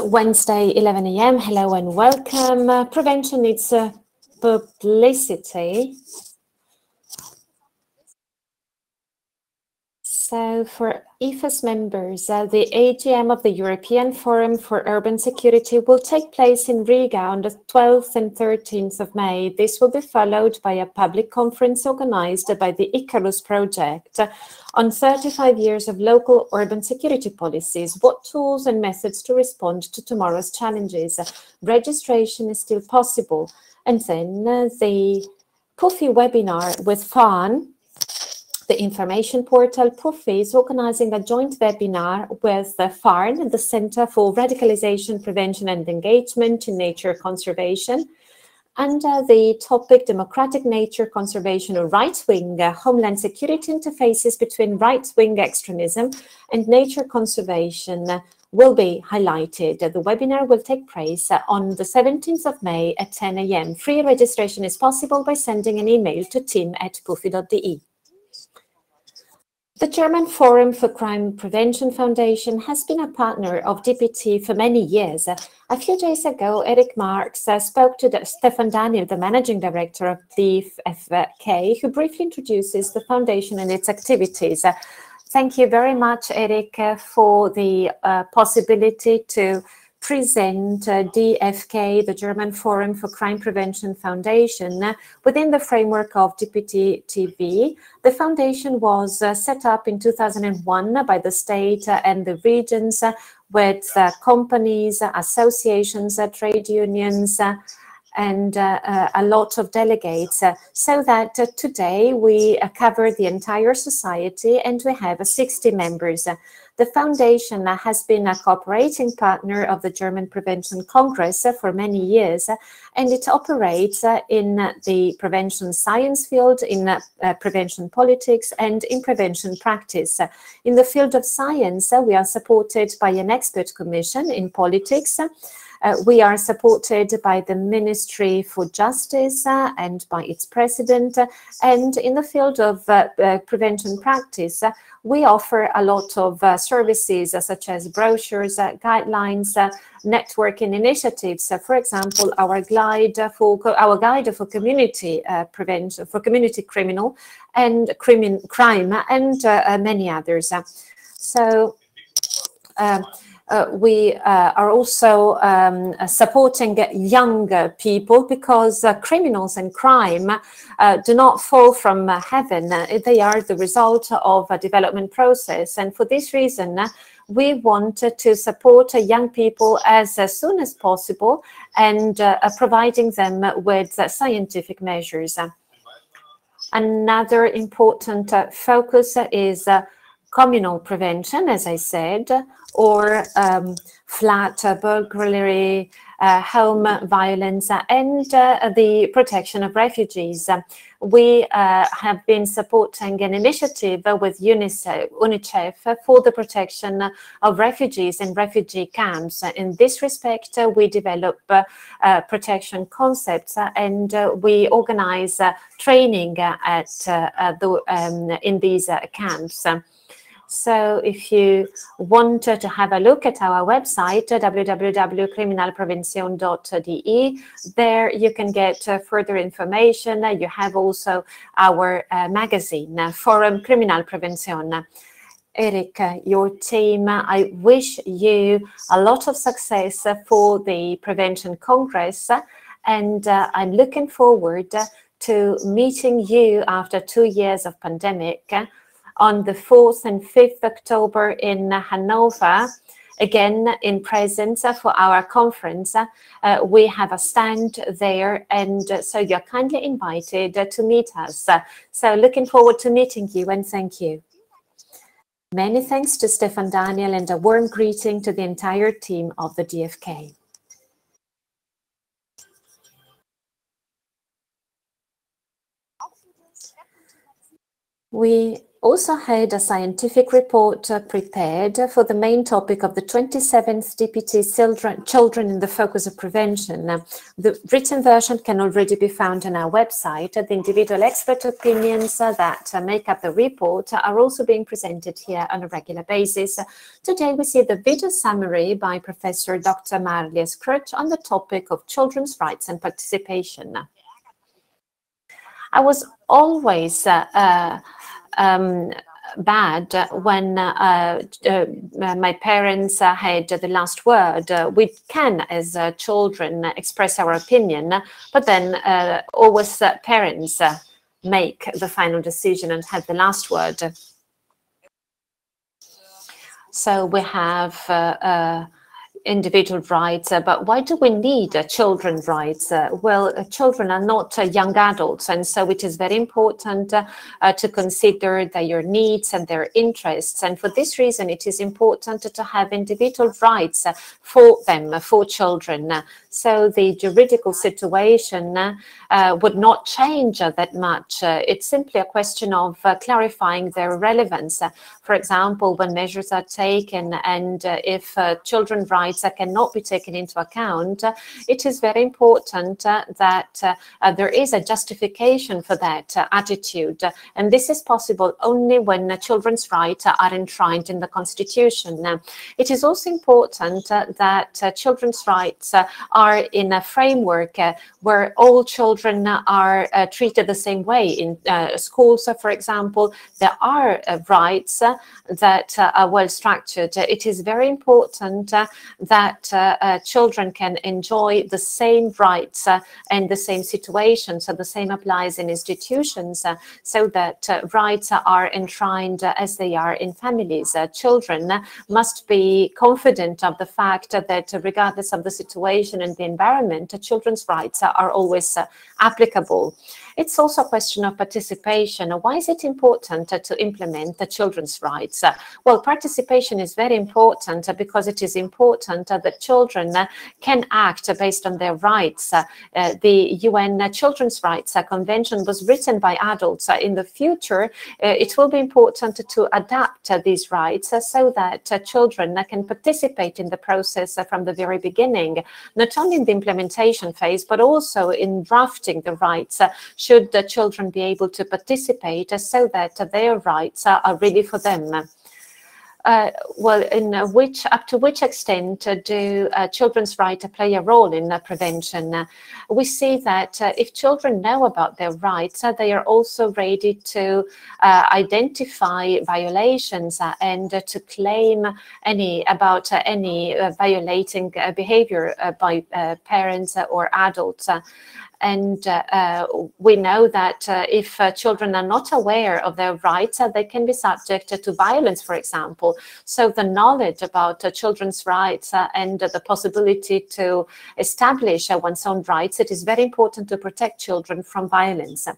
Wednesday, 11 a.m. Hello and welcome. Prevention needs publicity. So for IFAS members, the AGM of the European Forum for Urban Security will take place in Riga on the 12th and 13th of May. This will be followed by a public conference organized by the Icarus project on 35 years of local urban security policies, what tools and methods to respond to tomorrow's challenges. Registration is still possible. And then the PUFI webinar with FAN, the information portal. PUFI is organizing a joint webinar with the FARN, the Center for Radicalization, Prevention and Engagement in Nature Conservation, and the topic Democratic Nature Conservation or Right-Wing Homeland Security Interfaces between Right-Wing Extremism and Nature Conservation will be highlighted. The webinar will take place on the 17th of May at 10 a.m. Free registration is possible by sending an email to team@pufi.de. The German Forum for Crime Prevention Foundation has been a partner of DPT for many years. A few days ago, Eric Marx spoke to Stefan Daniel, the managing director of DFK, who briefly introduces the foundation and its activities. Thank you very much, Eric, for the possibility to present DFK, the German Forum for Crime Prevention Foundation, within the framework of DPT-TV. The foundation was set up in 2001 by the state and the regions with companies, associations, trade unions, and a lot of delegates, so that today we cover the entire society and we have 60 members. The foundation has been a cooperating partner of the German Prevention Congress for many years, and it operates in the prevention science field, in prevention politics, and in prevention practice. In the field of science, we are supported by an expert commission. In politics, we are supported by the Ministry for Justice and by its president. And in the field of prevention practice, we offer a lot of services such as brochures, guidelines, networking initiatives. For example, our guide for community prevention, for community criminal and crime, and many others. So. We are also supporting young people, because criminals and crime do not fall from heaven. They are the result of a development process. And for this reason, we want to support young people as soon as possible and providing them with scientific measures. Another important focus is communal prevention, as I said, or flat burglary, home violence, and the protection of refugees. We have been supporting an initiative with UNICEF for the protection of refugees in refugee camps. In this respect, we develop protection concepts, and we organize training in these camps. So if you want to have a look at our website, www.criminalprevention.de, there you can get further information. You have also our magazine, Forum Criminal Prevention. Eric, your team, I wish you a lot of success for the Prevention Congress, and I'm looking forward to meeting you after 2 years of pandemic on the 4th and 5th October in Hanover, again in presence for our conference. We have a stand there, and so you're kindly invited to meet us. So looking forward to meeting you, and thank you. Many thanks to Stefan Daniel, and a warm greeting to the entire team of the DFK. We also had a scientific report prepared for the main topic of the 27th DPT Children in the Focus of Prevention. The written version can already be found on our website. The individual expert opinions that make up the report are also being presented here on a regular basis. Today we see the video summary by Professor Dr. Marlies Krutch on the topic of children's rights and participation. I was always bad when my parents had the last word. We can, as children, express our opinion, but then always parents make the final decision and have the last word. So we have individual rights, but why do we need children's rights? Well, children are not young adults, and so it is very important to consider their needs and their interests. And for this reason, it is important to have individual rights for them, for children. So the juridical situation would not change that much. It's simply a question of clarifying their relevance. For example, when measures are taken and if children's rights cannot be taken into account, it is very important that there is a justification for that attitude. And this is possible only when children's rights are enshrined in the Constitution. It is also important that children's rights are in a framework where all children are treated the same way. In schools, for example, there are rights that are well structured. It is very important that children can enjoy the same rights and the same situation. So the same applies in institutions, so that rights are enshrined as they are in families. Children must be confident of the fact that regardless of the situation and the environment, children's rights are always applicable. It's also a question of participation. Why is it important to implement the children's rights? Well, participation is very important because it is important that children can act based on their rights. The UN Children's Rights Convention was written by adults. In the future, it will be important to adapt these rights so that children can participate in the process from the very beginning, not only in the implementation phase, but also in drafting the rights. Should the children be able to participate so that their rights are really for them? Well, up to which extent do children's rights play a role in prevention? We see that if children know about their rights, they are also ready to identify violations and to claim any violating behavior by parents or adults. And we know that if children are not aware of their rights, they can be subject to violence, for example. So the knowledge about children's rights and the possibility to establish one's own rights, it is very important to protect children from violence.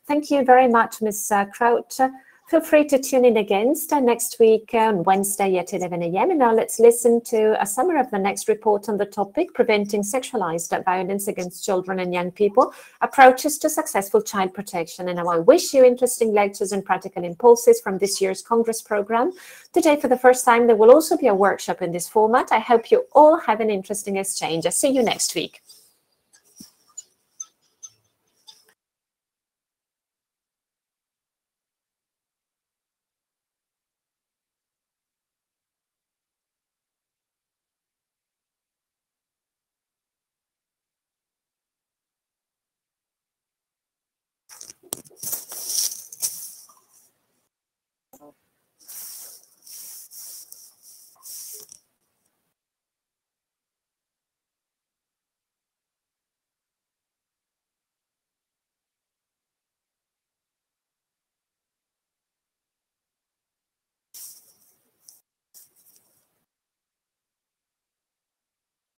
Thank you very much, Ms. Krutch. Feel free to tune in again next week on Wednesday at 11 a.m. And now let's listen to a summary of the next report on the topic, Preventing Sexualized Violence Against Children and Young People, Approaches to Successful Child Protection. And I wish you interesting lectures and practical impulses from this year's Congress program. Today, for the first time, there will also be a workshop in this format. I hope you all have an interesting exchange. I'll see you next week.